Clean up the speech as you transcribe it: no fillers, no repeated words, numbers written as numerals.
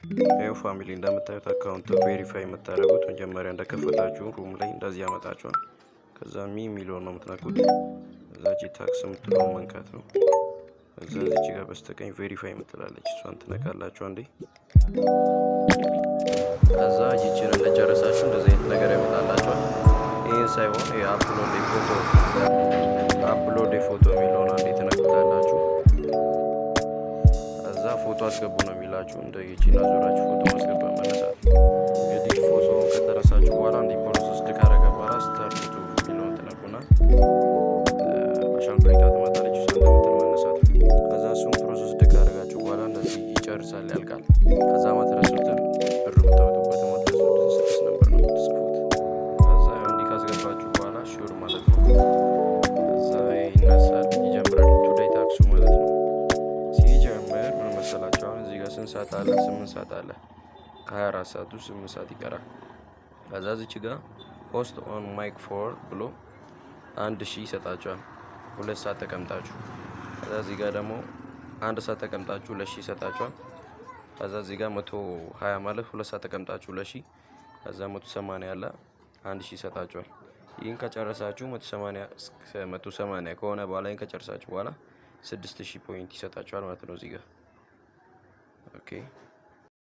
ይሄው ፋሚሊ እንደምታዩት አካውንት ቬሪፋይ የምታደርጉት መጀመሪያ እንደከፈታችሁ ሩም ላይ እንደዚህ ያመጣችኋል። ከዛ የሚለውን ነው የምትነኩት። ከዛ ታክስ የምትለውን መንካት ነው። ከዛ እዚህ ጋር በስተቀኝ ቬሪፋይ የምትላለች እሷን ትነካላችሁ አንዴ። ከዛ ይቺን እንደጨረሳችሁ እንደዚህ አይነት ነገር ያመጣላችኋል። ይህን ሳይሆን አፕሎድ ፎቶ የሚለውን አንዴ ትነኩታላችሁ። ከዛ ፎቶ አስገቡ ነው የሚላችሁ። እንደ ይቺን አዞራችሁ ፎቶ ማስገባት መነሳት። እንግዲህ ፎቶውን ከተነሳችሁ በኋላ እንዲ ፕሮሰስ ካረገ በኋላ ስታርት የሚለውን ትነኩና አሻንጉሊቷ ትመጣለች። እሷ እንደምትል መነሳት። ከዛ እሱን ፕሮሰስ ካረጋችሁ በኋላ እንደዚህ ይጨርሳል፣ ያልቃል። ከዛ ማትረሱትን ብር የምታወጡበት ማትረሱትን 6 ነበር ነው የምትጽፉት። ከዛ እንዲህ ካስገባችሁ በኋላ ሹር ማለት ነው። ከዛ ይነሳል፣ ይጀምራል። ቱዴይ ታክሱ ማለት ነው። ሲጀምር ምን መሰላችሁ? አሁን እዚህ ጋር ስንት ሰዓት አለ? 8 ሰዓት አለ። ከ24 ሰዓት ውስጥ 8 ሰዓት ይቀራል። ከዛ እዚች ጋር ሆስት ኦን ማይክ ፎር ብሎ 1000 ይሰጣችኋል። 2 ሰዓት ተቀምጣችሁ። ከዛ እዚህ ጋር ደግሞ 1 ሰዓት ተቀምጣችሁ 2000 ይሰጣችኋል። ከዛ እዚህ ጋር 120 ማለት 2 ሰዓት ተቀምጣችሁ 2000። ከዛ 180 ያለ 1000 ይሰጣችኋል። ይህን ከጨረሳችሁ 180 ከሆነ በኋላ ይህን ከጨረሳችሁ በኋላ 6000 ፖይንት ይሰጣችኋል ማለት ነው እዚህ ጋር ኦኬ።